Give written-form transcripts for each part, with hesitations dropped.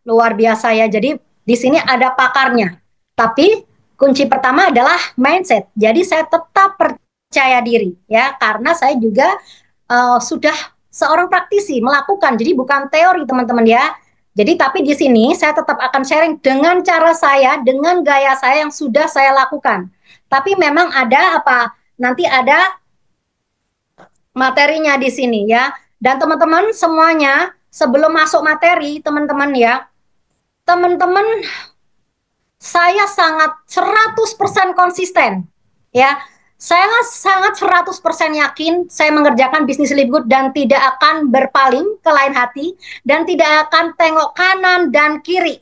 luar biasa ya. Jadi di sini ada pakarnya. Tapi kunci pertama adalah mindset. Jadi saya tetap percaya diri ya, karena saya juga sudah seorang praktisi melakukan. Jadi bukan teori teman-teman ya. Jadi tapi di sini saya tetap akan sharing dengan cara saya, dengan gaya saya yang sudah saya lakukan. Tapi memang ada apa? Nanti ada materinya di sini ya. Dan teman-teman semuanya sebelum masuk materi, teman-teman ya, teman-teman saya sangat 100% konsisten ya. Saya sangat 100% yakin saya mengerjakan bisnis Live Good dan tidak akan berpaling ke lain hati dan tidak akan tengok kanan dan kiri.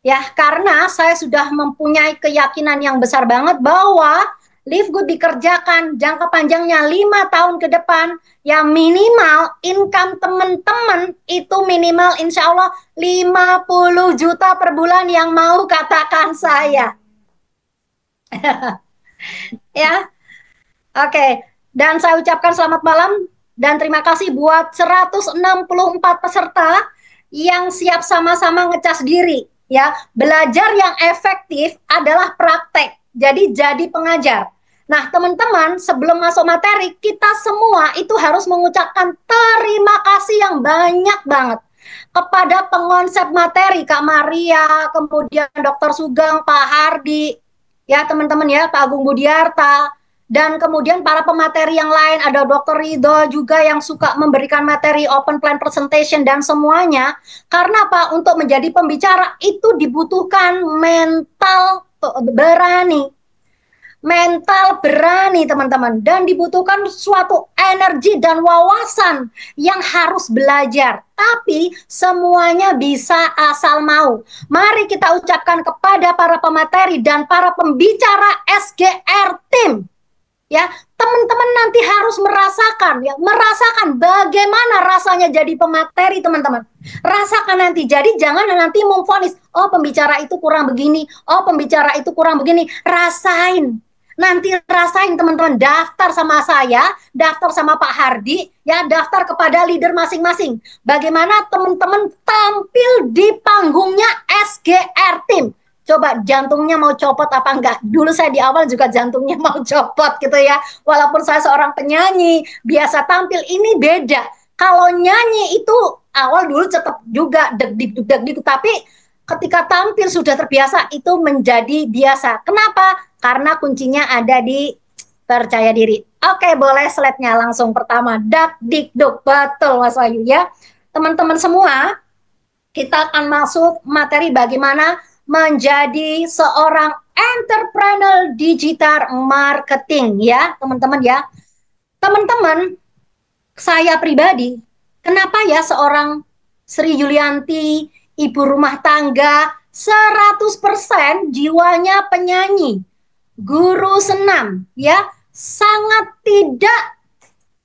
Ya, karena saya sudah mempunyai keyakinan yang besar banget bahwa Live Good dikerjakan jangka panjangnya 5 tahun ke depan, yang minimal income teman-teman itu minimal insya Allah 50 juta per bulan yang mau katakan saya. Ya, oke. Dan saya ucapkan selamat malam dan terima kasih buat 164 peserta yang siap sama-sama ngecas diri. Ya, belajar yang efektif adalah praktek. Jadi pengajar. Nah, teman-teman, sebelum masuk materi, kita semua itu harus mengucapkan terima kasih yang banyak banget kepada pengonsep materi, Kak Maria, kemudian Dr. Sugeng, Pak Hardi, ya teman-teman ya, Pak Agung Budiarta, dan kemudian para pemateri yang lain, ada Dr. Ridho juga yang suka memberikan materi open plan presentation dan semuanya. Karena apa? Untuk menjadi pembicara itu dibutuhkan mental berani. Mental berani teman-teman, dan dibutuhkan suatu energi dan wawasan yang harus belajar, tapi semuanya bisa asal mau. Mari kita ucapkan kepada para pemateri dan para pembicara SGR tim ya, teman-teman nanti harus merasakan ya, merasakan bagaimana rasanya jadi pemateri teman-teman. Rasakan nanti. Jadi jangan nanti memvonis, oh pembicara itu kurang begini, oh pembicara itu kurang begini. Rasain. Nanti rasain teman-teman, daftar sama saya, daftar sama Pak Hardi, ya daftar kepada leader masing-masing. Bagaimana teman-teman tampil di panggungnya SGR tim. Coba jantungnya mau copot apa enggak? Dulu saya di awal juga jantungnya mau copot gitu ya. Walaupun saya seorang penyanyi, biasa tampil, ini beda. Kalau nyanyi itu awal dulu tetap juga deg-deg, tapi ketika tampil sudah terbiasa, itu menjadi biasa. Kenapa? Karena kuncinya ada di percaya diri. Oke, boleh slide-nya langsung pertama. Dak dik duk, betul Mas Wahyu ya. Teman-teman semua, kita akan masuk materi bagaimana menjadi seorang entrepreneur digital marketing ya, teman-teman ya. Teman-teman, saya pribadi, kenapa ya seorang Sri Yulianti, ibu rumah tangga, 100% jiwanya penyanyi, guru senam, ya, sangat tidak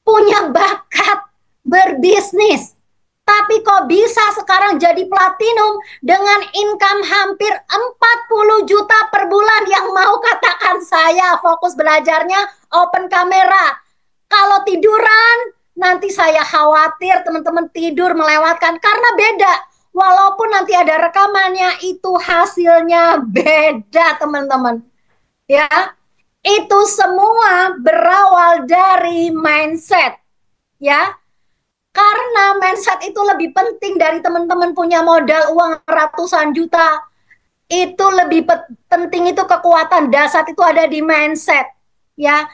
punya bakat berbisnis. Tapi kok bisa sekarang jadi platinum dengan income hampir 40 juta per bulan, yang mau katakan saya fokus belajarnya open kamera. Kalau tiduran, nanti saya khawatir teman-teman tidur melewatkan, karena beda. Walaupun nanti ada rekamannya, itu hasilnya beda teman-teman. Ya, itu semua berawal dari mindset. Ya, karena mindset itu lebih penting dari teman-teman punya modal uang ratusan juta. Itu lebih penting, itu kekuatan dasar itu ada di mindset. Ya,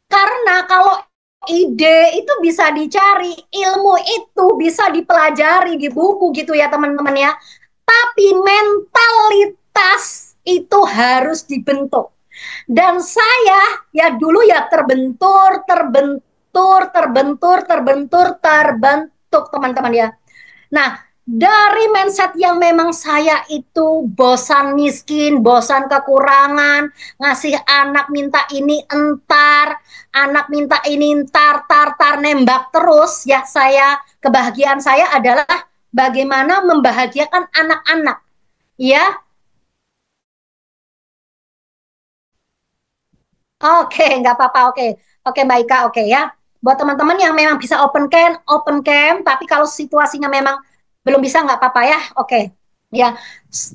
karena kalau ide itu bisa dicari, ilmu itu bisa dipelajari di buku gitu ya teman-teman ya. Tapi mentalitas itu harus dibentuk. Dan saya ya dulu ya terbentur teman-teman ya. Nah, dari mindset yang memang saya itu bosan miskin, bosan kekurangan, ngasih anak minta ini entar, anak minta ini entar, tar nembak terus ya. Saya, kebahagiaan saya adalah bagaimana membahagiakan anak-anak ya. Oke, nggak apa-apa. Oke, Mbak Ika, oke ya. Buat teman-teman yang memang bisa open cam, tapi kalau situasinya memang Belum bisa nggak apa-apa ya? Oke. Ya,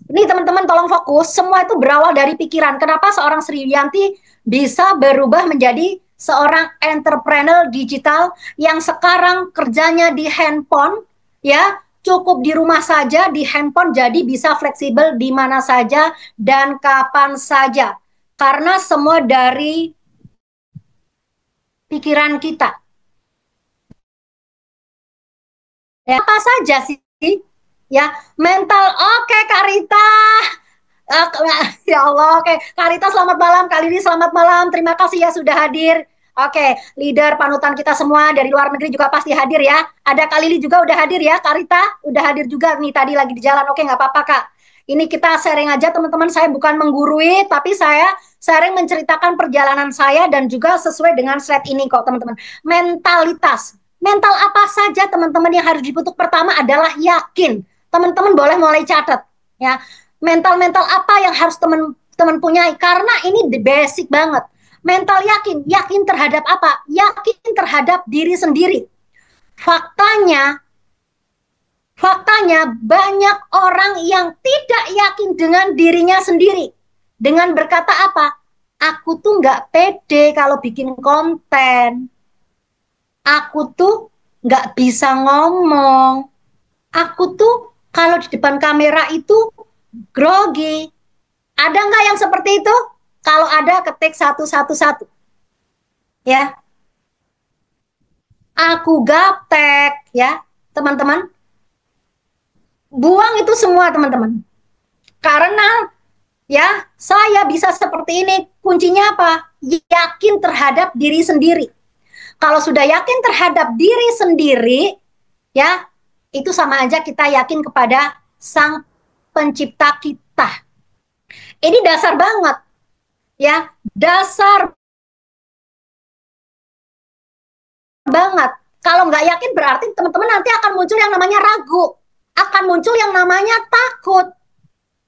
nih teman-teman tolong fokus. Semua itu berawal dari pikiran. Kenapa seorang Sri Yulianti bisa berubah menjadi seorang entrepreneur digital yang sekarang kerjanya di handphone, ya cukup di rumah saja di handphone, jadi bisa fleksibel di mana saja dan kapan saja. Karena semua dari pikiran kita. Ya, apa saja sih? Ya, mental. Oke, Kak Rita. Ya Allah, oke. Kak Rita selamat malam, Kak Lili selamat malam. Terima kasih ya sudah hadir. Oke, leader panutan kita semua dari luar negeri juga pasti hadir ya. Ada Kak Lili juga udah hadir ya, Kak Rita udah hadir juga nih tadi lagi di jalan. Oke, nggak apa-apa Kak. Ini kita sharing aja teman-teman. Saya bukan menggurui, tapi saya sharing menceritakan perjalanan saya dan juga sesuai dengan slide ini kok teman-teman. Mentalitas. Mental apa saja teman-teman yang harus dibentuk pertama adalah yakin. Teman-teman boleh mulai catat ya. Mental-mental apa yang harus teman-teman punyai karena ini the basic banget. Mental yakin, yakin terhadap apa? Yakin terhadap diri sendiri. Faktanya, faktanya banyak orang yang tidak yakin dengan dirinya sendiri. Dengan berkata apa? Aku tuh nggak pede kalau bikin konten. Aku tuh nggak bisa ngomong. Aku tuh kalau di depan kamera itu grogi. Ada nggak yang seperti itu? Kalau ada, ketik satu. Ya, aku gaptek, ya, teman-teman. Buang itu semua, teman-teman. Karena, ya, saya bisa seperti ini. Kuncinya apa? Yakin terhadap diri sendiri. Kalau sudah yakin terhadap diri sendiri, ya, itu sama aja kita yakin kepada Sang Pencipta kita. Ini dasar banget, ya, dasar banget. Kalau nggak yakin berarti teman-teman nanti akan muncul yang namanya ragu, akan muncul yang namanya takut,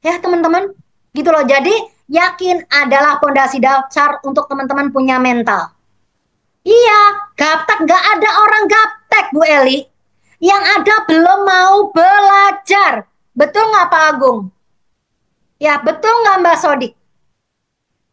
ya teman-teman, gitu loh. Jadi yakin adalah fondasi dasar untuk teman-teman punya mental. Iya, gaptek nggak ada orang gaptek Bu Eli, yang ada belum mau belajar. Betul nggak Pak Agung? Ya betul nggak Mbak Sodik?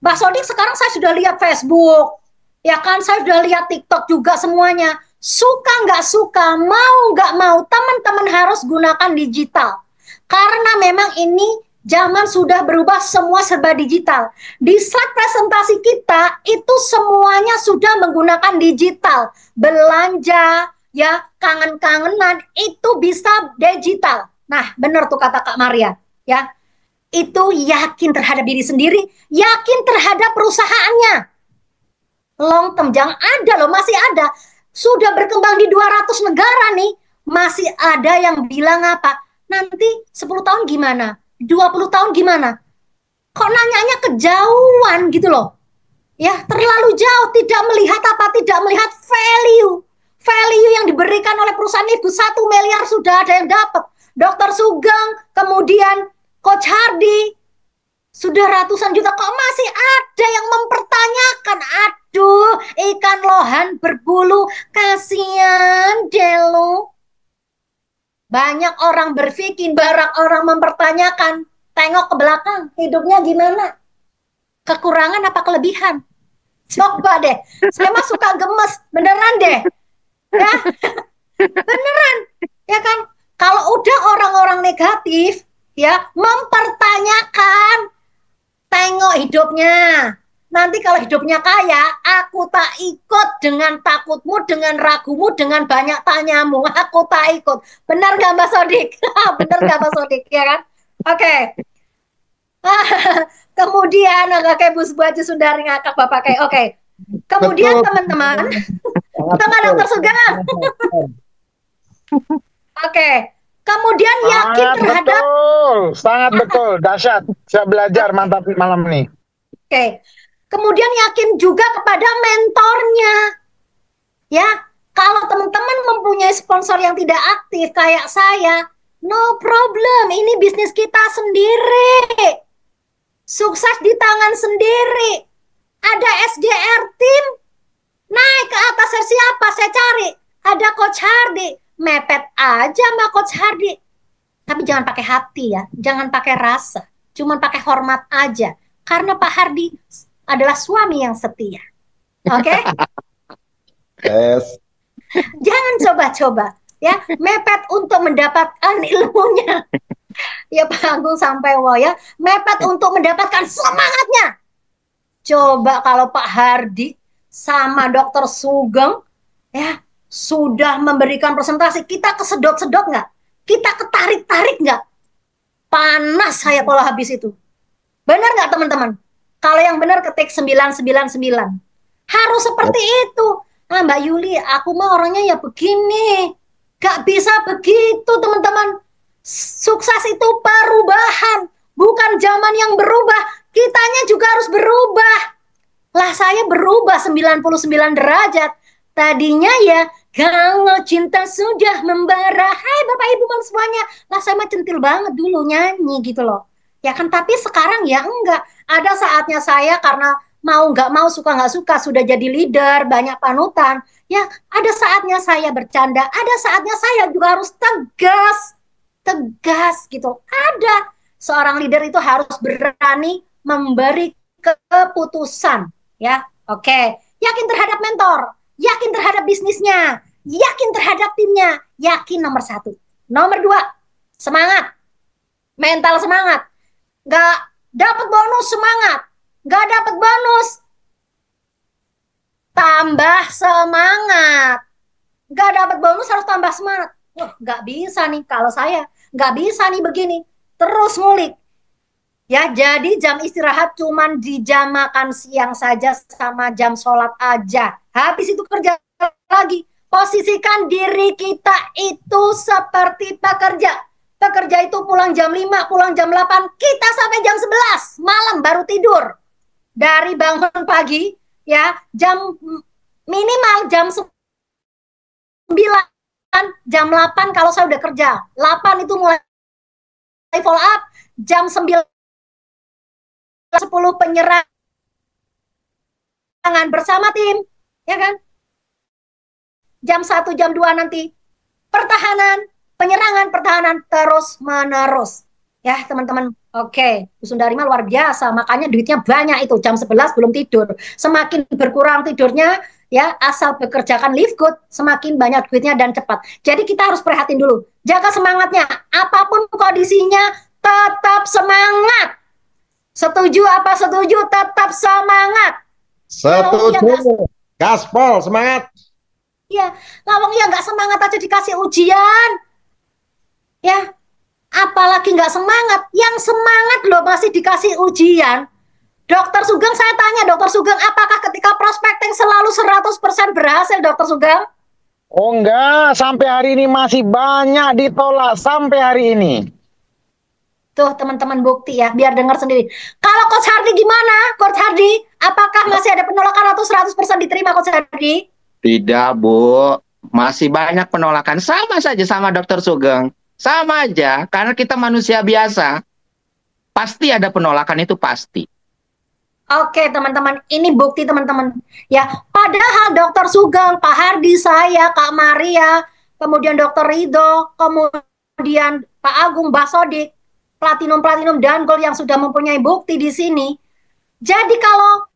Mbak Sodik sekarang saya sudah lihat Facebook, ya kan, saya sudah lihat TikTok juga semuanya. Suka nggak suka, mau nggak mau, teman-teman harus gunakan digital. Karena memang ini zaman sudah berubah, semua serba digital. Di slide presentasi kita itu semuanya sudah menggunakan digital. Belanja, ya kangen-kangenan itu bisa digital. Nah, benar tuh kata Kak Maria, ya. Itu yakin terhadap diri sendiri, yakin terhadap perusahaannya. Long term, jangan ada loh, masih ada. Sudah berkembang di 200 negara nih, masih ada yang bilang apa? Nanti 10 tahun gimana? 20 tahun gimana? Kok nanyanya kejauhan gitu loh. Ya, terlalu jauh, tidak melihat apa? Tidak melihat value. Value yang diberikan oleh perusahaan itu 1 miliar sudah ada yang dapat. Dokter Sugeng, kemudian Coach Hardy, sudah ratusan juta, kok masih ada yang mempertanyakan. Aduh, ikan lohan berbulu, kasihan deh lu. Banyak orang berpikir, banyak orang mempertanyakan. Tengok ke belakang, hidupnya gimana? Kekurangan apa kelebihan? Coba deh, saya mah suka gemes, beneran deh. Ya, beneran, ya kan? Kalau udah orang-orang negatif, ya, mempertanyakan, tengok hidupnya. Nanti kalau hidupnya kaya, aku tak ikut dengan takutmu, dengan ragumu, dengan banyak tanyamu. Aku tak ikut. Benar gak Mbak Sodik? Benar gak Mbak Sodik? Ya kan? Oke. Kemudian, kayak Bus Baju Sundari ngakak Bapak kayak. Oke. Kemudian teman-teman, teman Dokter Sugeng. Oke. Kemudian yakin terhadap. Betul, sangat betul, dahsyat. Saya belajar mantap malam ini. Oke. Kemudian yakin juga kepada mentornya. Ya, kalau teman-teman mempunyai sponsor yang tidak aktif kayak saya, no problem, ini bisnis kita sendiri. Sukses di tangan sendiri. Ada SDR tim, naik ke atas siapa? Saya cari. Ada Coach Hardy, mepet aja sama Coach Hardy. Tapi jangan pakai hati ya, jangan pakai rasa, cuman pakai hormat aja. Karena Pak Hardi adalah suami yang setia. Oke? Okay? Yes. Jangan coba-coba ya mepet untuk mendapatkan ilmunya. Ya Pak Agung sampai wow ya, mepet untuk mendapatkan semangatnya. Coba kalau Pak Hardi sama Dokter Sugeng ya sudah memberikan presentasi, kita kesedot-sedot nggak? Kita ketarik-tarik nggak? Panas saya kalau habis itu. Benar nggak teman-teman? Kalau yang benar ketik 999. Harus seperti itu. Nah Mbak Yuli, aku mah orangnya ya begini. Gak bisa begitu teman-teman. Sukses itu perubahan. Bukan zaman yang berubah. Kitanya juga harus berubah. Lah saya berubah 99 derajat. Tadinya ya, kalau cinta sudah membara. Hai Bapak Ibu semuanya. Lah saya mah centil banget dulu nyanyi gitu loh. Ya kan, tapi sekarang ya enggak. Ada saatnya saya karena mau nggak mau, suka nggak suka, sudah jadi leader, banyak panutan. Ya, ada saatnya saya bercanda, ada saatnya saya juga harus tegas. Tegas gitu. Ada. Seorang leader itu harus berani memberi keputusan. Ya, oke. Yakin terhadap mentor, yakin terhadap bisnisnya, yakin terhadap timnya, yakin nomor 1. Nomor 2, semangat. Mental semangat. Nggak dapat bonus semangat, nggak dapat bonus tambah semangat, nggak dapat bonus harus tambah semangat. Wah, nggak bisa nih kalau saya, nggak bisa nih begini terus ngulik ya. Jadi jam istirahat cuman di jam makan siang saja sama jam sholat aja, habis itu kerja lagi. Posisikan diri kita itu seperti pekerja. Pekerja itu pulang jam 5, pulang jam 8, kita sampai jam 11 malam baru tidur. Dari bangun pagi ya, jam minimal jam 9, jam 8 kalau saya udah kerja. 8 itu mulai follow up, jam 9 10 penyerangan bersama tim, ya kan? Jam 1, jam 2 nanti pertahanan, penyerangan, pertahanan terus menerus. Ya teman-teman, oke. Bu Sundari mah luar biasa, makanya duitnya banyak itu. Jam 11 belum tidur. Semakin berkurang tidurnya, ya asal bekerjakan live good, semakin banyak duitnya dan cepat. Jadi kita harus perhatiin dulu, jaga semangatnya. Apapun kondisinya, tetap semangat. Setuju apa setuju? Tetap semangat. Setuju. Gaspol, semangat. Ya, lawang ya nggak semangat aja dikasih ujian. Ya, apalagi nggak semangat. Yang semangat loh masih dikasih ujian. Dokter Sugeng, saya tanya Dokter Sugeng, apakah ketika prospecting selalu 100% berhasil Dokter Sugeng? Oh enggak, sampai hari ini masih banyak ditolak sampai hari ini. Tuh teman-teman bukti ya, biar dengar sendiri. Kalau Coach Hardi gimana? Coach Hardi, apakah masih ada penolakan atau 100% diterima Coach Hardi? Tidak, Bu. Masih banyak penolakan. Sama saja sama Dokter Sugeng. Sama aja, karena kita manusia biasa. Pasti ada penolakan, itu pasti. Oke teman-teman, ini bukti teman-teman. Ya, padahal Dokter Sugeng, Pak Hardi, saya, Kak Maria, kemudian Dokter Ridho, kemudian Pak Agung, Mbak Sodik, Platinum dan Gold yang sudah mempunyai bukti di sini. Jadi kalau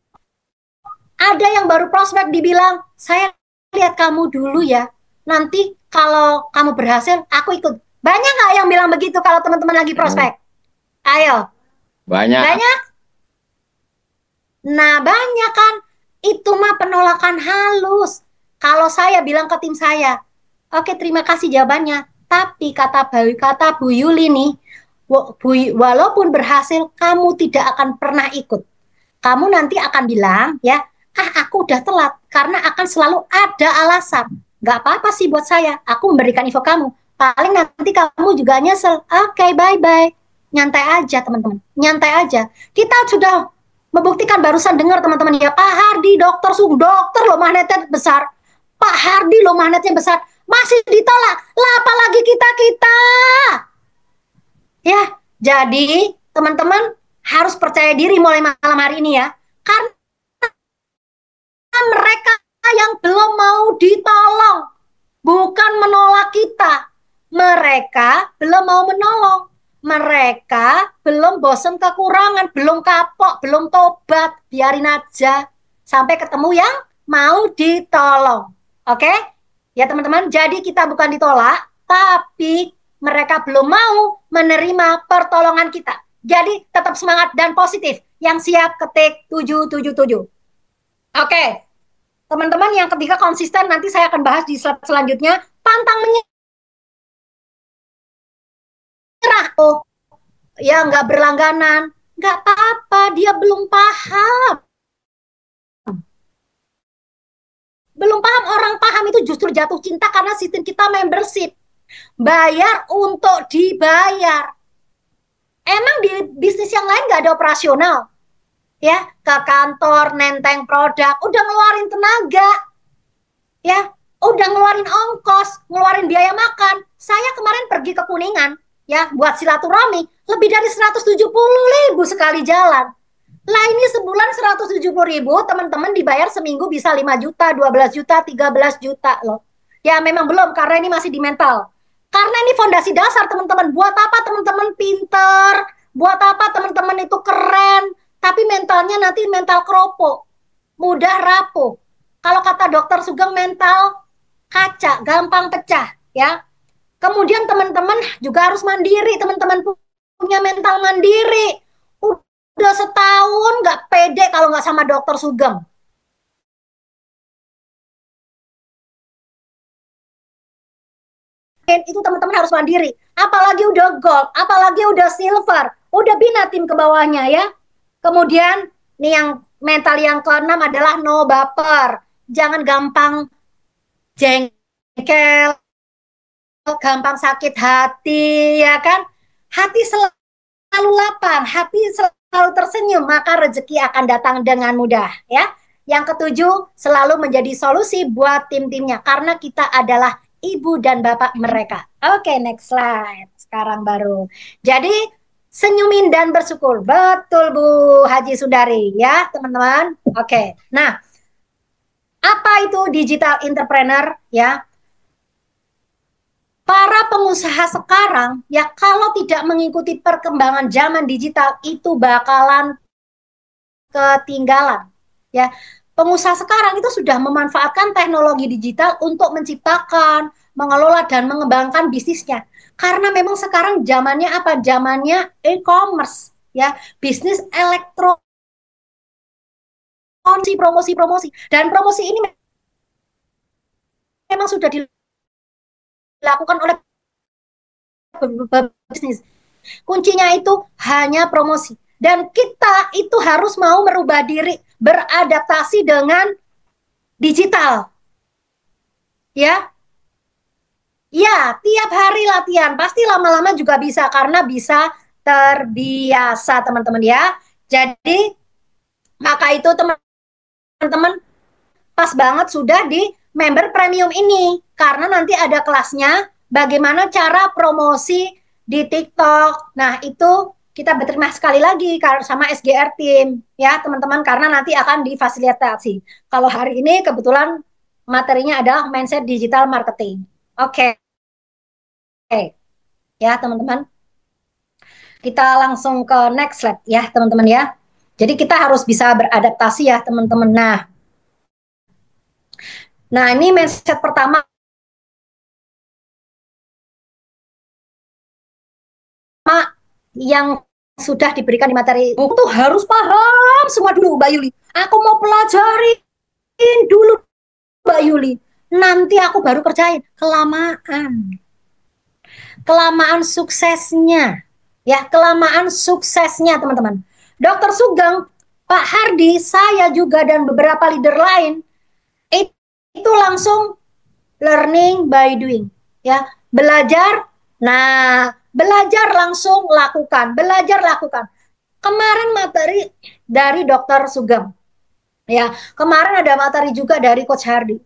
ada yang baru prospek dibilang, saya lihat kamu dulu ya, nanti kalau kamu berhasil, aku ikut. Banyak nggak yang bilang begitu kalau teman-teman lagi prospek? Ayo. Banyak. Banyak? Nah, banyak kan. Itu mah penolakan halus. Kalau saya bilang ke tim saya, oke terima kasih jawabannya. Tapi kata Bu Yuli nih, walaupun berhasil, kamu tidak akan pernah ikut. Kamu nanti akan bilang, ya, aku udah telat. Karena akan selalu ada alasan. Gak apa-apa sih buat saya. Aku memberikan info kamu. Paling nanti kamu juga nyesel. Oke, bye-bye. Nyantai aja, teman-teman. Nyantai aja. Kita sudah membuktikan barusan dengar, teman-teman. Ya, Pak Hardi, dokter loh magnetnya besar. Pak Hardi loh magnetnya besar. Masih ditolak. Lah, apalagi kita-kita. Ya, jadi teman-teman harus percaya diri mulai malam hari ini ya. Karena mereka yang belum mau ditolong. Bukan menolak kita. Mereka belum mau menolong. Mereka belum bosen kekurangan, belum kapok, belum tobat, biarin aja sampai ketemu yang mau ditolong. Oke? Ya teman-teman, jadi kita bukan ditolak, tapi mereka belum mau menerima pertolongan kita. Jadi tetap semangat dan positif. Yang siap ketik 777. Oke. Teman-teman yang ketiga konsisten, nanti saya akan bahas di slide selanjutnya. Pantang menyerah. Oh, ya nggak berlangganan. Nggak apa-apa, dia belum paham. Belum paham, orang paham itu justru jatuh cinta karena sistem kita membership. Bayar untuk dibayar. Emang di bisnis yang lain nggak ada operasional? Ya, ke kantor, nenteng produk, udah ngeluarin tenaga. Ya, udah ngeluarin ongkos, ngeluarin biaya makan. Saya kemarin pergi ke Kuningan, ya, buat silaturahmi, lebih dari 170.000 sekali jalan. Lah ini sebulan 170.000, teman-teman dibayar seminggu bisa 5 juta, 12 juta, 13 juta loh. Ya memang belum, karena ini masih di mental. Karena ini fondasi dasar teman-teman. Buat apa teman-teman pinter, buat apa teman-teman itu keren, tapi mentalnya nanti mental keropok, mudah rapuh. Kalau kata dokter Sugeng, mental kaca, gampang pecah ya. Kemudian teman-teman juga harus mandiri, teman-teman punya mental mandiri. Udah setahun nggak pede kalau nggak sama dokter Sugeng. Itu teman-teman harus mandiri. Apalagi udah gold, apalagi udah silver, udah bina tim ke bawahnya ya. Kemudian nih yang mental yang keenam adalah no baper. Jangan gampang jengkel, gampang sakit hati ya kan. Hati selalu lapang, hati selalu tersenyum, maka rezeki akan datang dengan mudah ya. Yang ketujuh, selalu menjadi solusi buat tim-timnya karena kita adalah ibu dan bapak mereka. Oke, next slide. Sekarang baru. Jadi senyumin dan bersyukur. Betul Bu Haji Sundari ya, teman-teman. Oke. Nah, apa itu digital entrepreneur ya? Para pengusaha sekarang ya kalau tidak mengikuti perkembangan zaman digital itu bakalan ketinggalan ya. Pengusaha sekarang itu sudah memanfaatkan teknologi digital untuk menciptakan, mengelola dan mengembangkan bisnisnya. Karena memang sekarang zamannya apa? Zamannya e-commerce ya, bisnis elektronik, promosi. Dan promosi ini memang sudah dilakukan oleh bisnis. Kuncinya itu hanya promosi. Dan kita itu harus mau merubah diri, beradaptasi dengan digital. Ya. Ya, tiap hari latihan. Pasti lama-lama juga bisa karena bisa terbiasa, teman-teman ya. Jadi, maka itu teman-teman pas banget sudah di member premium ini. Karena nanti ada kelasnya bagaimana cara promosi di TikTok. Nah, itu kita berterima sekali lagi sama SGR Team ya teman-teman karena nanti akan difasilitasi. Kalau hari ini kebetulan materinya adalah mindset digital marketing. Oke. Ya teman-teman. Kita langsung ke next slide ya teman-teman ya. Jadi kita harus bisa beradaptasi ya teman-teman. Nah ini mindset pertama yang sudah diberikan di materi buku tuh harus paham semua dulu Mbak Yuli. Aku mau pelajarin dulu Mbak Yuli. Nanti aku baru kerjain. Kelamaan suksesnya. Ya, kelamaan suksesnya teman-teman. Dr. Sugeng, Pak Hardi, saya juga dan beberapa leader lain itu langsung learning by doing. Ya, belajar. Nah, belajar langsung lakukan, belajar lakukan. Kemarin materi dari Dr. Sugeng. Ya, kemarin ada materi juga dari Coach Hardi.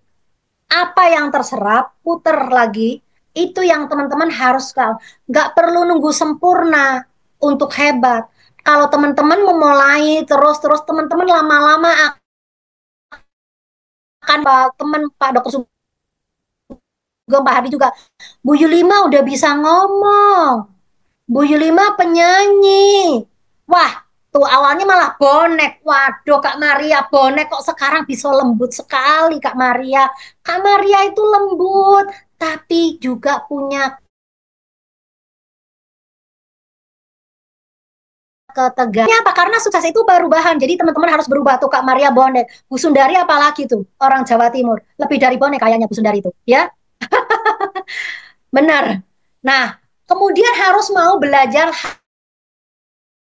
Apa yang terserap, puter lagi, itu yang teman-teman harus tahu. Nggak perlu nunggu sempurna untuk hebat. Kalau teman-teman memulai terus teman-teman lama-lama akan teman Pak Dr. Sugeng Pak Hardi juga. Bu Yulima udah bisa ngomong. Bu Yulima penyanyi. Wah, tuh awalnya malah bonek. Waduh, Kak Maria bonek kok sekarang bisa lembut sekali, Kak Maria. Kak Maria itu lembut, tapi juga punya ketegangan. Apa? Karena sukses itu perubahan. Jadi teman-teman harus berubah tuh, Kak Maria bonek. Bu Sundari apalagi tuh, orang Jawa Timur. Lebih dari bonek kayaknya Bu Sundari itu, ya. Benar. Nah, kemudian harus mau belajar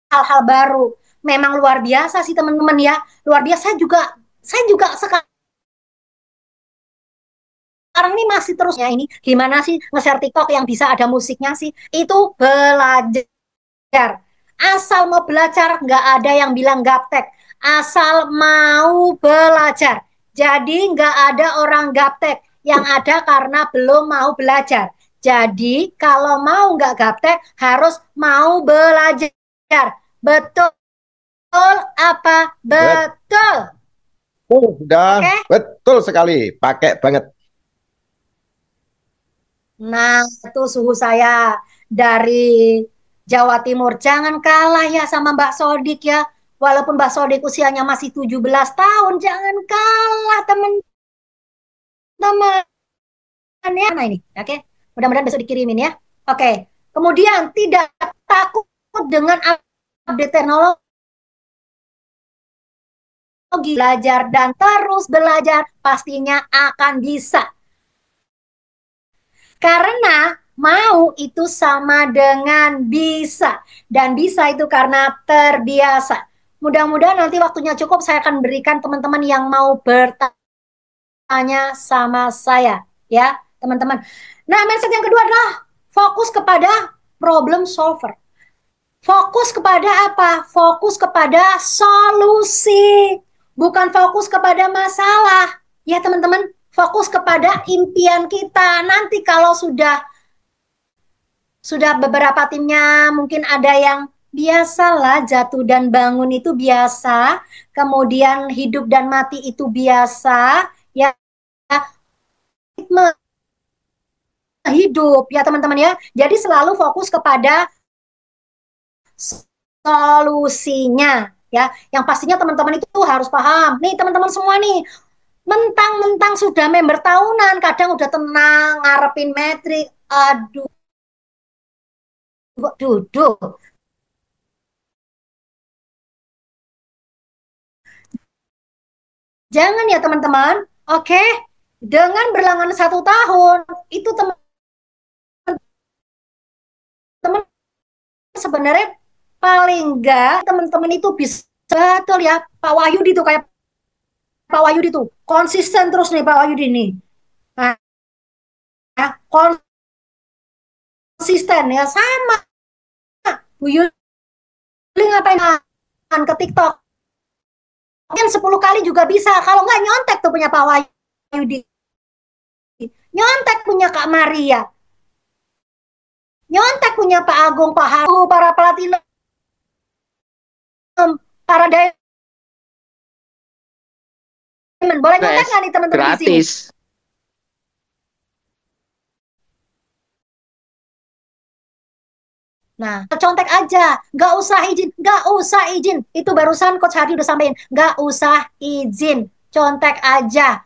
hal-hal baru. Memang luar biasa sih teman-teman ya. Luar biasa juga. Saya juga sekarang ini masih terusnya ini. Gimana sih nge-share TikTok yang bisa ada musiknya sih? Itu belajar. Asal mau belajar, nggak ada yang bilang gaptek. Asal mau belajar. Jadi nggak ada orang gaptek. Yang ada karena belum mau belajar. Jadi kalau mau nggak gaptek, harus mau belajar. Betul apa? Betul. Sudah, Oke? betul sekali. Pakai banget. Nah, itu suhu saya dari Jawa Timur. Jangan kalah ya sama Mbak Sodik ya. Walaupun Mbak Sodik usianya masih 17 tahun, jangan kalah teman-teman ya. Nah ini, oke. Mudah-mudahan besok dikirimin ya. Oke. Kemudian tidak takut dengan update teknologi, belajar dan terus belajar pastinya akan bisa. Karena mau itu sama dengan bisa. Dan bisa itu karena terbiasa. Mudah-mudahan nanti waktunya cukup, saya akan berikan teman-teman yang mau bertanya sama saya. Ya, teman-teman. Nah, mindset yang kedua adalah fokus kepada problem solver. Fokus kepada apa? Fokus kepada solusi. Bukan fokus kepada masalah. Ya, teman-teman. Fokus kepada impian kita. Nanti kalau sudah beberapa timnya mungkin ada yang biasalah, jatuh dan bangun itu biasa, kemudian hidup dan mati itu biasa, ya, hidup ya teman-teman ya. Jadi selalu fokus kepada solusinya ya. Yang pastinya teman-teman itu harus paham. Nih teman-teman semua nih, mentang-mentang sudah member tahunan, kadang udah tenang, ngarepin metrik, aduh, duduk. Jangan ya teman-teman, oke? Dengan berlangan 1 tahun, itu teman-teman sebenarnya paling enggak teman-teman itu bisa betul ya, Pak Wahyudi itu kayak Pak Wahyudi itu konsisten terus nih Pak Wahyudi nih. Nah, konsisten ya sama Bu Yuli ngapain ke TikTok mungkin 10 kali juga bisa, kalau nggak nyontek tuh punya Pak Wahyudi, nyontek punya Kak Maria, nyontek punya Pak Agung, Pak Haru, para platinum, para diamond, boleh nyontek nggak nih teman-teman di sini? Gratis. Nah, contek aja, nggak usah izin, nggak usah izin. Itu barusan Coach Hardy udah sampein, nggak usah izin, contek aja,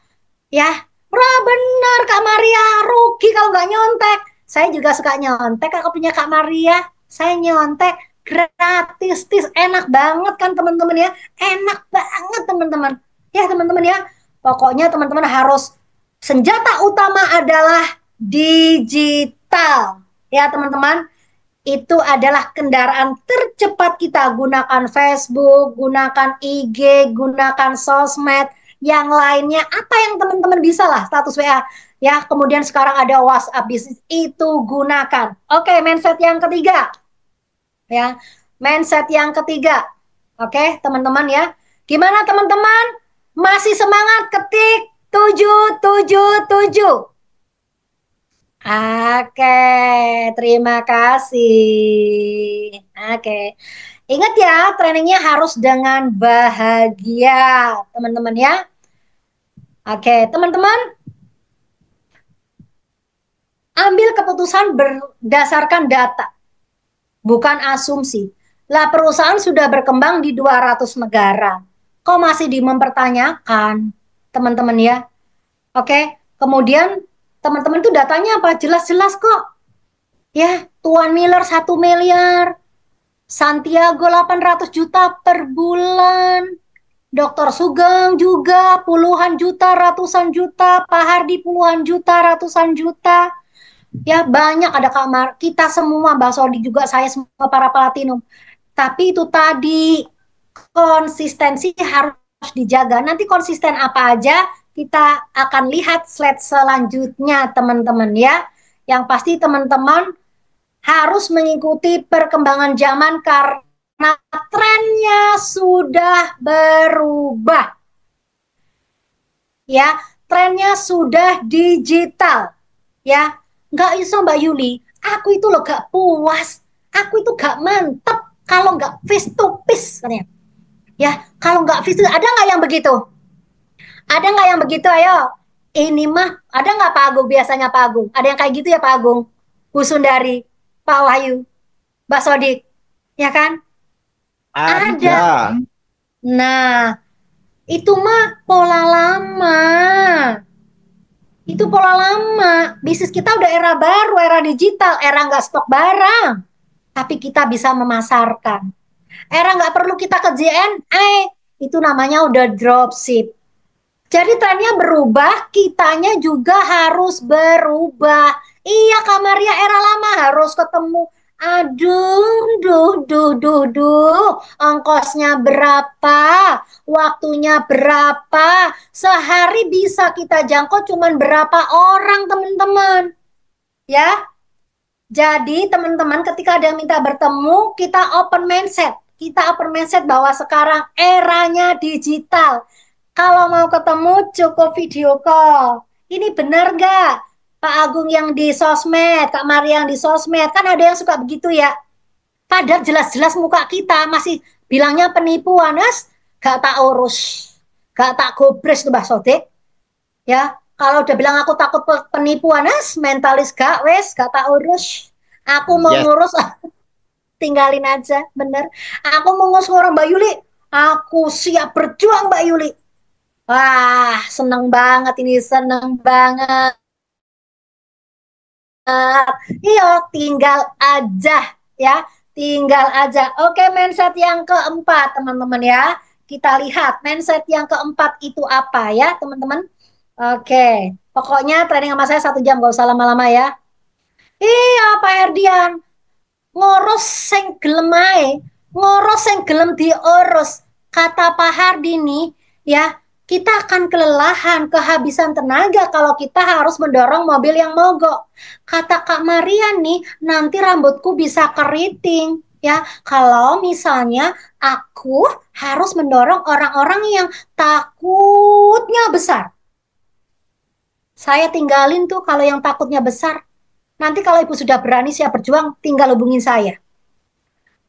ya. Benar Kak Maria, rugi kalau nggak nyontek. Saya juga suka nyontek, kalau punya Kak Maria, saya nyontek gratis, tis, enak banget kan teman-teman ya, enak banget teman-teman. Ya teman-teman ya, pokoknya teman-teman harus senjata utama adalah digital, ya teman-teman. Itu adalah kendaraan tercepat kita. Gunakan Facebook, gunakan IG, gunakan sosmed, yang lainnya apa yang teman-teman bisa lah, status WA ya, kemudian sekarang ada WhatsApp bisnis, itu gunakan. Oke, mindset yang ketiga ya, mindset yang ketiga. Oke teman-teman ya, gimana teman-teman, masih semangat? Ketik 777. Oke, terima kasih. Oke, ingat ya, trainingnya harus dengan bahagia, teman-teman ya. Oke, teman-teman. Ambil keputusan berdasarkan data, bukan asumsi. Lah perusahaan sudah berkembang di 200 negara. Kok masih mempertanyakan, teman-teman ya? Oke, kemudian teman-teman itu datanya apa? Jelas-jelas kok. Ya, Tuan Miller 1 miliar, Santiago 800 juta per bulan, Dr. Sugeng juga puluhan juta, ratusan juta, Pak Hardi puluhan juta, ratusan juta. Ya banyak, ada kamar kita semua, Mbak Sodi juga, saya semua para platinum. Tapi itu tadi, konsistensi harus dijaga. Nanti konsisten apa aja kita akan lihat slide selanjutnya teman-teman ya. Yang pasti teman-teman harus mengikuti perkembangan zaman karena trennya sudah berubah. Ya, trennya sudah digital. Ya, nggak bisa Mbak Yuli, aku itu loh gak puas, aku itu gak mantep kalau nggak face to face katanya. Ya, kalau nggak face to, ada nggak yang begitu? Ada nggak yang begitu? Ayo, ini mah ada nggak Pak Agung, biasanya Pak Agung? Ada yang kayak gitu ya Pak Agung, Bu Sundari, Pak Wahyu, Mbak Sodik, ya kan? Ada. Nah, itu mah pola lama. Itu pola lama. Bisnis kita udah era baru, era digital, era nggak stok barang. Tapi kita bisa memasarkan. Era nggak perlu kita ke JNE, itu namanya udah dropship. Jadi trennya berubah, kitanya juga harus berubah. Iya Kak Maria, era lama harus ketemu. Aduh, ongkosnya berapa? Waktunya berapa? Sehari bisa kita jangkau cuman berapa orang teman-teman? Ya, jadi teman-teman ketika ada yang minta bertemu, kita open mindset. Kita open mindset bahwa sekarang eranya digital. Kalau mau ketemu cukup video call. Ini benar nggak? Pak Agung yang di sosmed, Kak Maria yang di sosmed, kan ada yang suka begitu ya. Padahal jelas-jelas muka kita masih bilangnya penipuan, Mas. Gak tak urus, gak tak gobres tuh Mbak Sodik. Ya, kalau udah bilang aku takut penipuan, Mas, mentalis gak wes, gak tak urus. Aku mau ngurus, tinggalin aja, bener. Aku mau ngurus orang Mbak Yuli, aku siap berjuang Mbak Yuli. Wah, seneng banget ini, seneng banget. Iya, tinggal aja ya, tinggal aja. Oke, mindset yang keempat teman-teman ya. Kita lihat mindset yang keempat itu apa ya teman-teman. Oke, pokoknya training sama saya 1 jam, gak usah lama-lama ya. Iya Pak Herdian, ngurus sing gelem ae, ngurus sing gelem diurus. Kata Pak Hardi nih ya, kita akan kelelahan, kehabisan tenaga kalau kita harus mendorong mobil yang mogok. Kata Kak Maria nih, nanti rambutku bisa keriting. Ya, kalau misalnya aku harus mendorong orang-orang yang takutnya besar. Saya tinggalin tuh kalau yang takutnya besar. Nanti kalau ibu sudah berani siap berjuang, tinggal hubungin saya.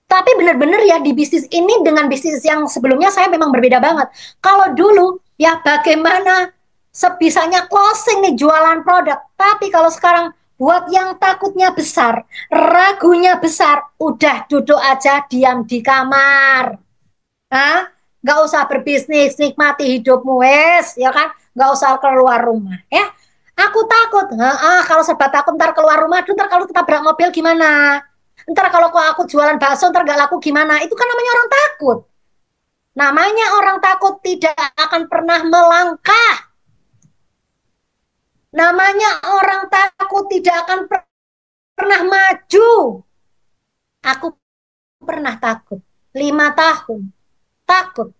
Tapi benar-benar ya di bisnis ini dengan bisnis yang sebelumnya saya memang berbeda banget. Kalau dulu ya bagaimana sebisanya closing nih jualan produk. Tapi kalau sekarang buat yang takutnya besar, ragunya besar, udah duduk aja diam di kamar. Hah? Gak usah berbisnis, nikmati hidupmu wes, ya kan? Gak usah keluar rumah ya. Aku takut, kalau serba takut ntar keluar rumah, ntar kalau ketabrak mobil gimana? Ntar kalau aku jualan bakso ntar gak laku gimana? Itu kan namanya orang takut. Namanya orang takut tidak akan pernah melangkah. Namanya orang takut tidak akan pernah maju. Aku pernah takut 5 tahun. Takut.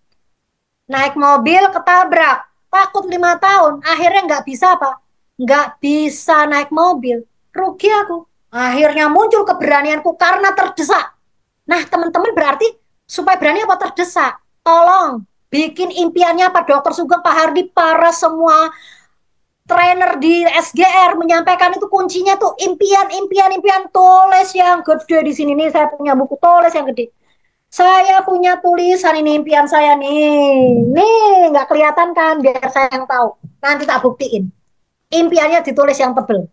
Naik mobil ketabrak. Takut 5 tahun. Akhirnya nggak bisa apa? Nggak bisa naik mobil. Rugi aku. Akhirnya muncul keberanianku karena terdesak. Nah teman-teman berarti supaya berani apa terdesak? Tolong bikin impiannya Pak Dr. Sugeng, Pak Hardi, para semua trainer di SGR menyampaikan itu kuncinya tuh impian, tulis yang gede di sini nih. Saya punya buku tulis yang gede. Saya punya tulisan ini impian saya nih nggak kelihatan kan biar saya yang tahu. Nanti tak buktiin. Impiannya ditulis yang tebel.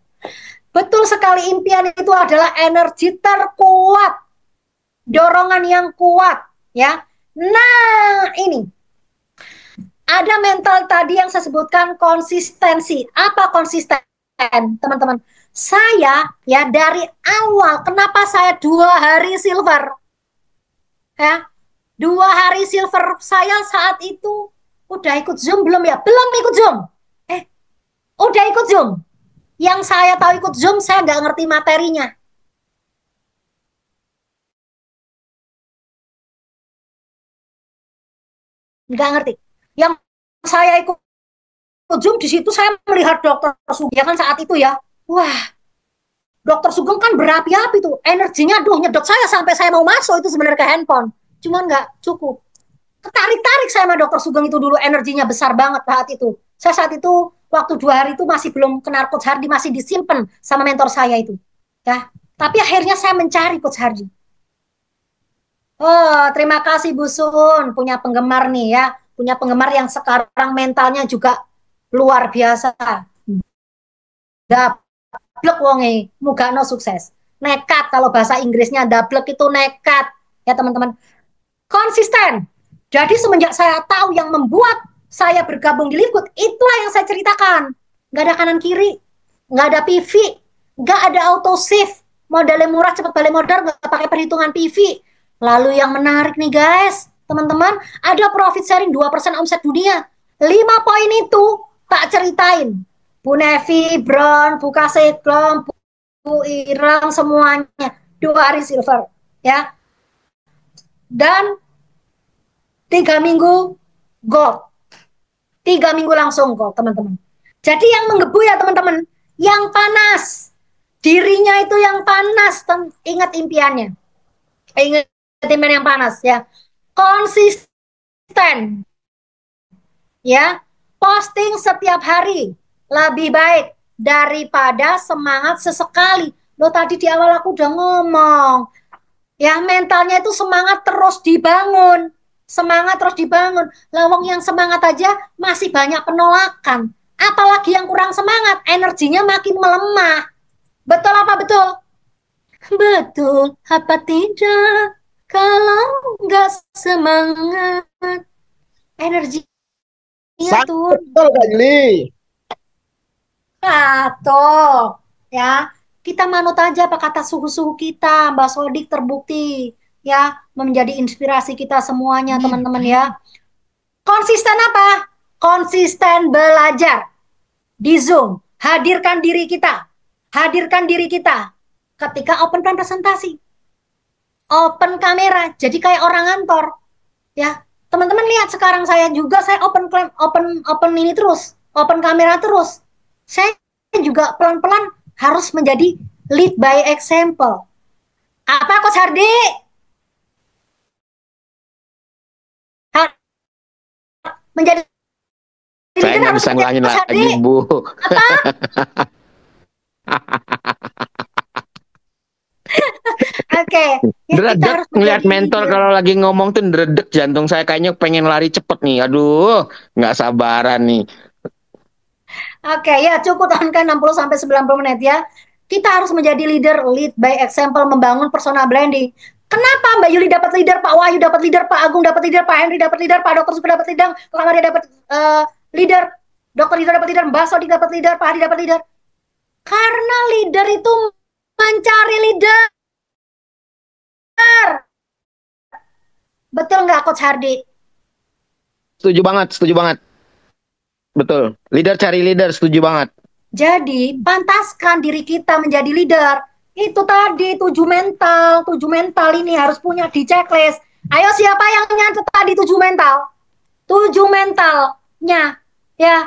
Betul sekali, impian itu adalah energi terkuat, dorongan yang kuat, ya. Nah, ini ada mental tadi yang saya sebutkan konsistensi. Apa konsisten, teman-teman? Saya ya dari awal, kenapa saya 2 hari silver? Ya, 2 hari silver saya saat itu udah ikut Zoom belum ya? Belum ikut Zoom. Udah ikut Zoom. Yang saya tahu ikut Zoom, saya nggak ngerti materinya. Nggak ngerti. Yang saya ikut Zoom di situ saya melihat Dokter Sugeng ya kan saat itu ya. Wah, Dokter Sugeng kan berapi-api tuh. Energinya aduh nyedot saya sampai saya mau masuk itu sebenarnya ke handphone. Cuman nggak cukup. Ketarik-tarik saya sama Dokter Sugeng itu dulu, energinya besar banget saat itu. Saya saat itu waktu 2 hari itu masih belum kenal Coach Hardy, masih disimpan sama mentor saya itu. Ya, tapi akhirnya saya mencari Coach Hardy. Oh, terima kasih Bu Sun, punya penggemar nih ya, punya penggemar yang sekarang mentalnya juga luar biasa. Dablek wonge, muga no sukses. Nekat kalau bahasa Inggrisnya dablek itu nekat ya teman-teman. Konsisten. Jadi semenjak saya tahu yang membuat saya bergabung di Liquid, itulah yang saya ceritakan. Nggak ada kanan kiri, nggak ada PV, nggak ada auto save, modalnya murah cepat balik modal, nggak pakai perhitungan PV. Lalu yang menarik nih guys, teman-teman, ada profit sharing 2% omset dunia. 5 poin itu tak ceritain. Bu Nevi, Brown, Bu Kaseglom, Bu Irang, semuanya 2 hari silver ya. Dan 3 minggu gold. 3 minggu langsung gold, teman-teman. Jadi yang menggebu ya teman-teman, yang panas. Dirinya itu yang panas, ingat impiannya. Ingat impian yang panas ya. Konsisten. Ya, posting setiap hari lebih baik daripada semangat sesekali. Lo tadi di awal aku udah ngomong. Ya, mentalnya itu semangat terus dibangun. Semangat terus dibangun. Lawang yang semangat aja masih banyak penolakan. Apalagi yang kurang semangat, energinya makin melemah. Betul apa betul? Betul apa tidak? Kalau nggak semangat, energinya turun. Betul Kak Yuli. Tuh, ya. Kita manut aja apa kata suhu-suhu kita, Mbak Sodik terbukti ya menjadi inspirasi kita semuanya teman-teman ya. Konsisten apa? Konsisten belajar di Zoom. Hadirkan diri kita. Hadirkan diri kita ketika open plan presentasi. Open kamera, jadi kayak orang kantor. Ya, teman-teman lihat sekarang saya juga saya open ini terus, open kamera terus. Saya juga pelan-pelan harus menjadi lead by example. Apa Coach Hardy? Menjadi saya nggak bisa ngulangin lagi, Bu. Apa? Oke. Ya, Dredek ngeliat mentor kalau lagi ngomong tuh dredek jantung saya kayaknya pengen lari cepet nih. Aduh, nggak sabaran nih. Oke, ya cukup tahankan 60-90 menit ya. Kita harus menjadi leader, lead by example, membangun personal branding. Kenapa Mbak Yuli dapat leader, Pak Wahyu dapat leader, Pak Agung dapat leader, Pak Henry dapat leader, Pak Dokter Suka dapat leader, Pak Maria dapat leader, Dokter Rida dapat leader, Mbak Sodik dapat leader, Pak Hadi dapat leader. Karena leader itu mencari leader. Betul nggak Coach Hardy? Setuju banget, setuju banget. Betul. Leader cari leader, setuju banget. Jadi, pantaskan diri kita menjadi leader. Itu tadi 7 mental ini harus punya di checklist. Ayo siapa yang nyatet tadi 7 mental? 7 mentalnya, ya.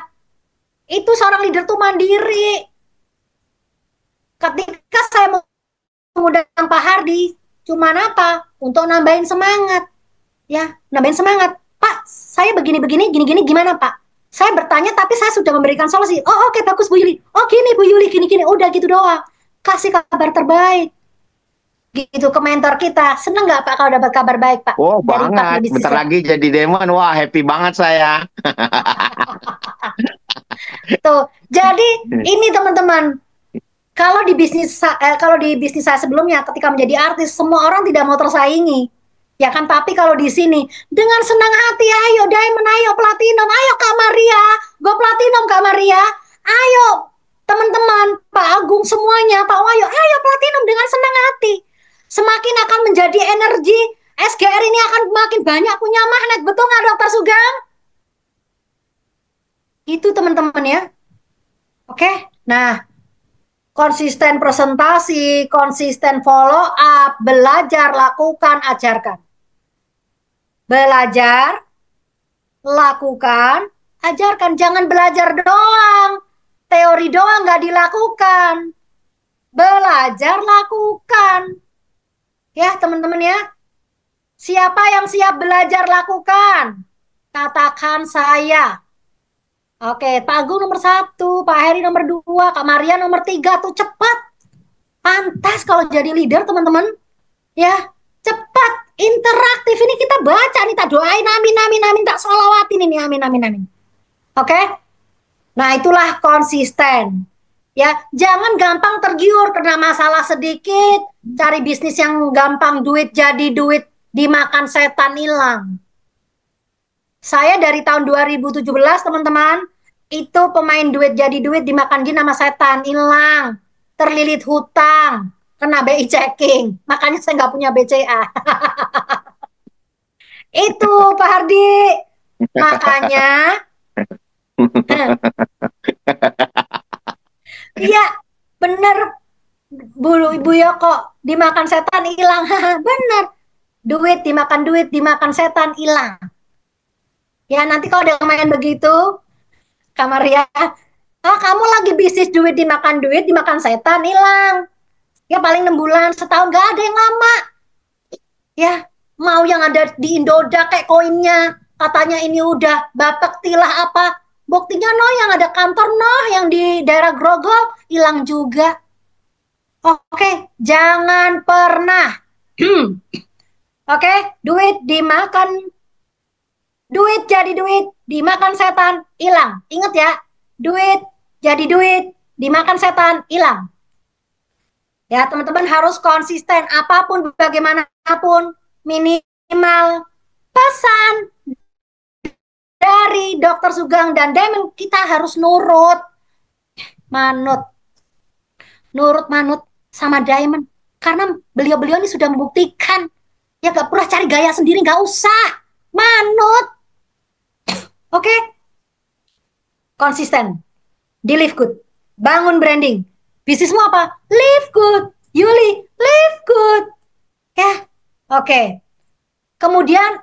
Itu seorang leader tuh mandiri. Ketika saya mengundang Pak Hardy, cuman apa? Untuk nambahin semangat. Ya, nambahin semangat. Pak, saya begini-begini, gini-gini gimana Pak? Saya bertanya tapi saya sudah memberikan solusi. Oh oke, bagus Bu Yuli. Oh gini Bu Yuli, gini-gini. Udah gitu doang. Kasih kabar terbaik. Gitu ke mentor kita. Seneng nggak Pak kalau dapat kabar baik Pak? Oh banget. Bentar lagi jadi demon. Wah happy banget saya. Tuh. Jadi ini teman-teman. Kalau di bisnis saya sebelumnya ketika menjadi artis, semua orang tidak mau tersaingi. Ya kan, tapi kalau di sini dengan senang hati, ayo Diamond, ayo Platinum, ayo Kak Maria, go Platinum Kak Maria, ayo teman-teman, Pak Agung semuanya, Pak Wahyu, ayo Platinum dengan senang hati. Semakin akan menjadi energi, SGR ini akan makin banyak punya magnet, betul nggak Dokter Sugeng? Itu teman-teman ya. Oke, nah konsisten presentasi, konsisten follow up, belajar, lakukan, ajarkan. Belajar, lakukan, ajarkan. Jangan belajar doang. Teori doang nggak dilakukan. Belajar, lakukan. Ya teman-teman ya. Siapa yang siap belajar, lakukan? Katakan saya. Oke, Pak Agung nomor 1, Pak Heri nomor 2, Kak Maria nomor 3. Tuh cepat. Pantas kalau jadi leader teman-teman. Ya, cepat, interaktif. Ini kita baca nih, tak doain, amin, amin, amin, tak sholawatin ini, amin, amin, amin. Oke? Nah, itulah konsisten. Ya, jangan gampang tergiur karena masalah sedikit, cari bisnis yang gampang, duit jadi duit, dimakan setan hilang. Saya dari tahun 2017, teman-teman, itu pemain duit jadi duit, dimakan jin sama setan, hilang. Terlilit hutang, kena BI checking, makanya saya nggak punya BCA. Itu Pak Hardi, makanya iya bener Bu Yoko, dimakan setan hilang. Bener, duit dimakan setan hilang. Ya nanti kalau ada yang main begitu, Kak Maria, oh kamu lagi bisnis duit dimakan setan hilang. Ya paling 6 bulan, setahun, gak ada yang lama. Ya, mau yang ada di Indodax kayak koinnya, katanya ini udah Bapak tilah apa, buktinya yang ada kantor yang di daerah Grogol hilang juga. Oke, jangan pernah. Oke, duit jadi duit, dimakan setan, hilang. Ingat ya, duit jadi duit, dimakan setan, hilang. Ya, teman-teman harus konsisten, apapun, bagaimanapun, minimal pesan dari Dokter Sugeng dan Diamond, kita harus nurut, manut sama Diamond. Karena beliau-beliau ini sudah membuktikan, ya gak pernah cari gaya sendiri, gak usah, manut. Oke? Konsisten, di live good, bangun branding. Bisnismu apa? Live good. Yuli, live good. Ya, oke. Kemudian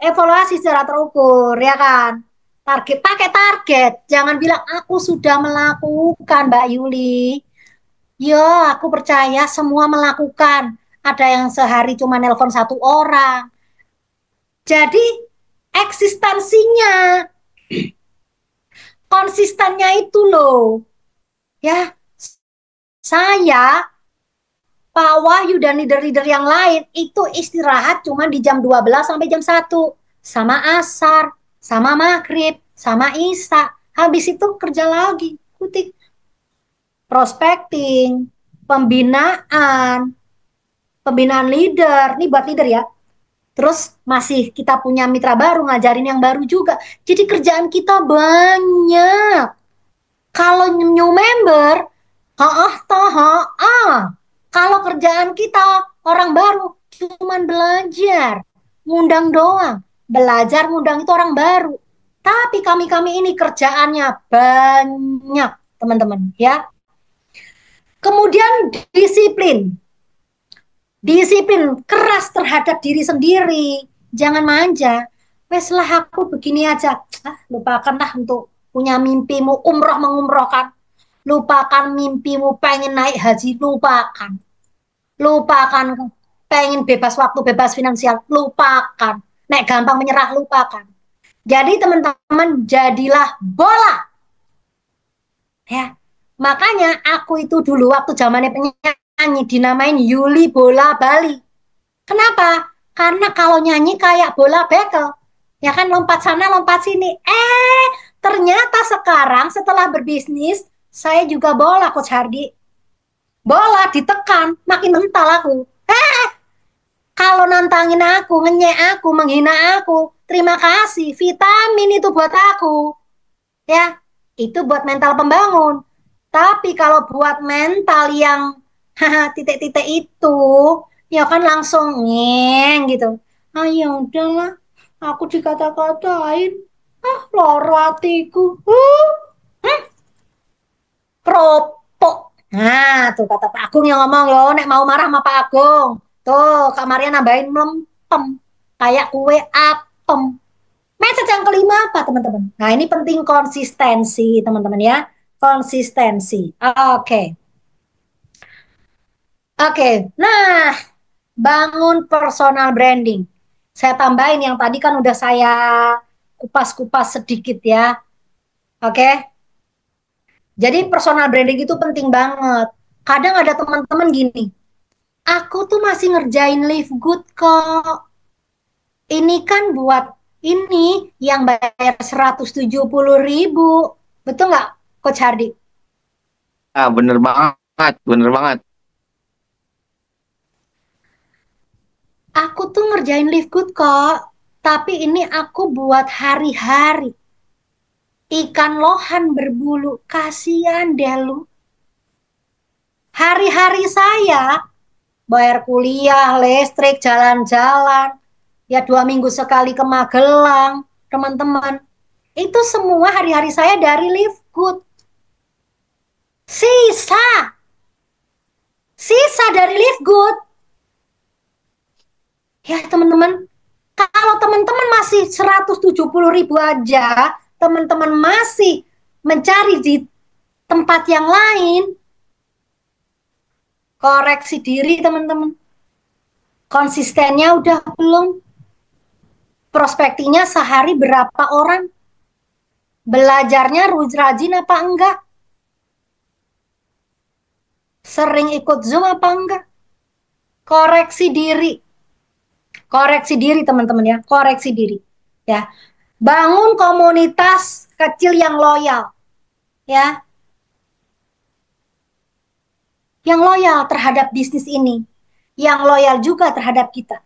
evaluasi secara terukur, ya kan? Pakai target. Jangan bilang aku sudah melakukan, Mbak Yuli. Ya, aku percaya semua melakukan. Ada yang sehari cuma nelpon 1 orang. Jadi eksistensinya, konsistennya itu loh. Ya, saya, Pak Wahyu dan leader-leader yang lain itu istirahat cuma di jam 12 sampai jam 1. Sama asar, sama maghrib, sama isya. Habis itu kerja lagi. Kutik. Prospecting, pembinaan leader. Ini buat leader ya. Terus masih kita punya mitra baru, ngajarin yang baru juga. Jadi kerjaan kita banyak. Kalau new member, kalau kerjaan kita orang baru cuman belajar, ngundang doang. Belajar ngundang itu orang baru. Tapi kami ini kerjaannya banyak, teman-teman, ya. Kemudian disiplin. Disiplin, keras terhadap diri sendiri. Jangan manja. Weslah aku begini aja. Lupakanlah untuk punya mimpimu mengumrohkan, lupakan mimpimu pengen naik haji, lupakan pengen bebas waktu, bebas finansial, lupakan, nek gampang menyerah, lupakan. Jadi teman-teman, jadilah bola ya. Makanya aku itu dulu waktu zamannya penyanyi dinamain Yuli Bola Bali. Kenapa? Karena kalau nyanyi kayak bola bekel, ya kan, lompat sana lompat sini. Ternyata sekarang setelah berbisnis, saya juga bola, Coach Hardi. Bola ditekan, makin mental aku. Kalau nantangin aku, ngenyek aku, menghina aku, terima kasih, vitamin itu buat aku. Ya, itu buat mental pembangun. Tapi kalau buat mental yang titik-titik itu, ya kan langsung ngeng gitu. Ah ya udahlah, aku dikata-katain. Ah, loro hatiku. Keropok. Nah, tuh kata Pak Agung yang ngomong loh, nek mau marah sama Pak Agung. Tuh, Kak Maria nambahin melempem. Kayak kue apem. Message yang kelima apa, teman-teman? Nah, ini penting konsistensi, teman-teman ya. Konsistensi. Oke. Oke. Nah, bangun personal branding. Saya tambahin yang tadi kan udah saya kupas-kupas sedikit ya. Oke. Jadi personal branding itu penting banget. Kadang ada teman-teman gini, aku tuh masih ngerjain live good kok. Ini kan buat ini yang bayar 170.000. Betul nggak, Coach Hardi? Ah, bener banget, bener banget. Aku tuh ngerjain live good kok, tapi ini aku buat hari-hari. Ikan lohan berbulu, kasihan deh lu. Hari-hari saya bayar kuliah, listrik, jalan-jalan, ya 2 minggu sekali ke Magelang, teman-teman. Itu semua hari-hari saya dari live good. Sisa dari live good. Ya teman-teman, kalau teman-teman masih 170.000 aja, teman-teman masih mencari di tempat yang lain, koreksi diri teman-teman. Konsistennya udah belum? Prospektinya sehari berapa orang? Belajarnya rajin apa enggak? Sering ikut Zoom apa enggak? Koreksi diri. Koreksi diri teman-teman ya, koreksi diri. Ya. Bangun komunitas kecil yang loyal. Ya. Yang loyal terhadap bisnis ini. Yang loyal juga terhadap kita.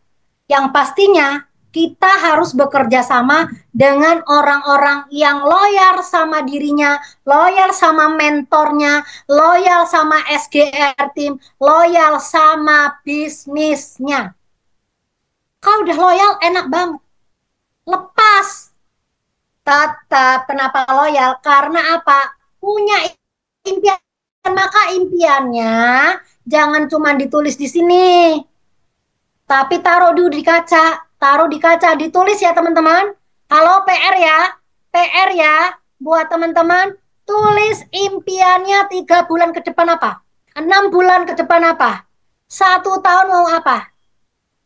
Yang pastinya kita harus bekerja sama dengan orang-orang yang loyal sama dirinya, loyal sama mentornya, loyal sama SGR team, loyal sama bisnisnya. Kau udah loyal, enak banget. Lepas. Tetap, kenapa loyal? Karena apa? Punya impian, maka impiannya jangan cuma ditulis di sini. Tapi taruh dulu di kaca. Taruh di kaca, ditulis ya teman-teman. Halo PR ya. PR ya. Buat teman-teman, tulis impiannya 3 bulan ke depan apa? 6 bulan ke depan apa? 1 tahun mau apa?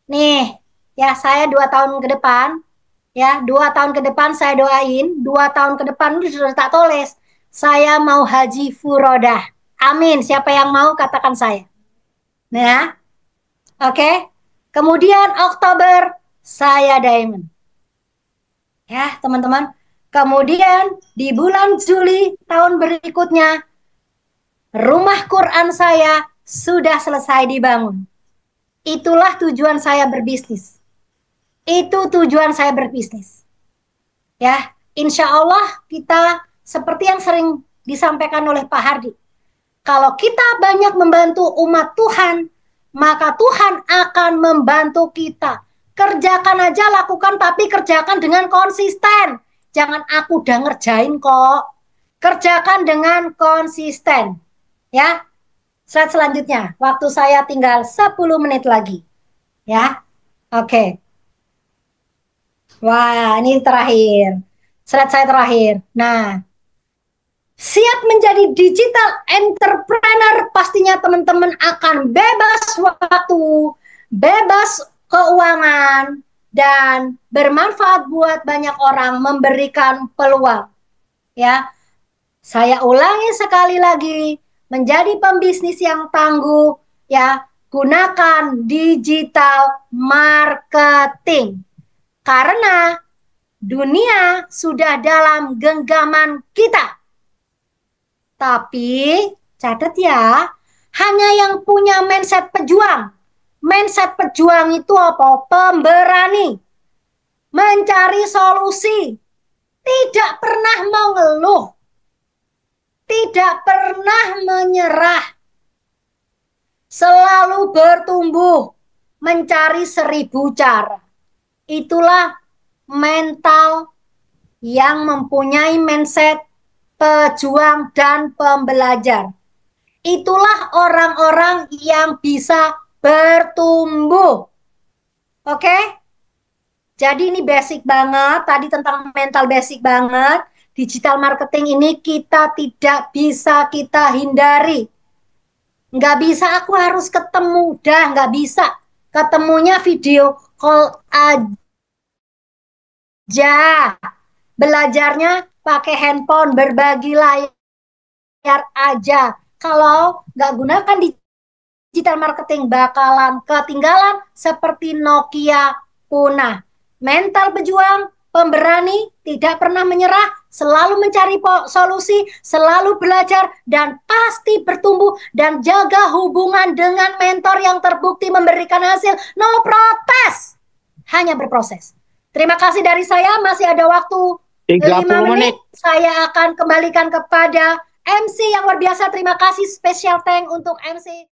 Nih, ya saya 2 tahun ke depan. Ya, 2 tahun ke depan saya doain. 2 tahun ke depan itu sudah tak tulis. Saya mau haji furodah. Amin. Siapa yang mau katakan saya. Nah, oke. Kemudian Oktober saya diamond. Ya, teman-teman. Kemudian di bulan Juli tahun berikutnya rumah Quran saya sudah selesai dibangun. Itulah tujuan saya berbisnis. Itu tujuan saya berbisnis. Ya, insya Allah kita seperti yang sering disampaikan oleh Pak Hardi. Kalau kita banyak membantu umat Tuhan, maka Tuhan akan membantu kita. Kerjakan aja, lakukan, tapi kerjakan dengan konsisten. Jangan aku udah ngerjain kok. Kerjakan dengan konsisten. Ya. Slide selanjutnya. Waktu saya tinggal 10 menit lagi. Ya. Oke. Wah, ini terakhir. Slide saya terakhir. Nah, siap menjadi digital entrepreneur, pastinya teman-teman akan bebas waktu, bebas keuangan, dan bermanfaat buat banyak orang, memberikan peluang. Ya, saya ulangi sekali lagi, menjadi pembisnis yang tangguh, ya, gunakan digital marketing. Karena dunia sudah dalam genggaman kita. Tapi catat ya, hanya yang punya mindset pejuang. Mindset pejuang itu apa? Pemberani, mencari solusi, tidak pernah mengeluh, tidak pernah menyerah, selalu bertumbuh, mencari 1000 cara. Itulah mental yang mempunyai mindset pejuang dan pembelajar. Itulah orang-orang yang bisa bertumbuh. Oke? Jadi ini basic banget, tadi tentang mental basic banget. Digital marketing ini kita tidak bisa kita hindari. Nggak bisa aku harus ketemu, udah nggak bisa. Ketemunya video call aja. Belajarnya pakai handphone, berbagi layar aja. Kalau nggak gunakan digital marketing, bakalan ketinggalan seperti Nokia punah. Mental pejuang, pemberani, tidak pernah menyerah, selalu mencari solusi, selalu belajar, dan pasti bertumbuh, dan jaga hubungan dengan mentor yang terbukti memberikan hasil. No protes, hanya berproses. Terima kasih dari saya, masih ada waktu 5 menit. Saya akan kembalikan kepada MC yang luar biasa. Terima kasih, special thank untuk MC.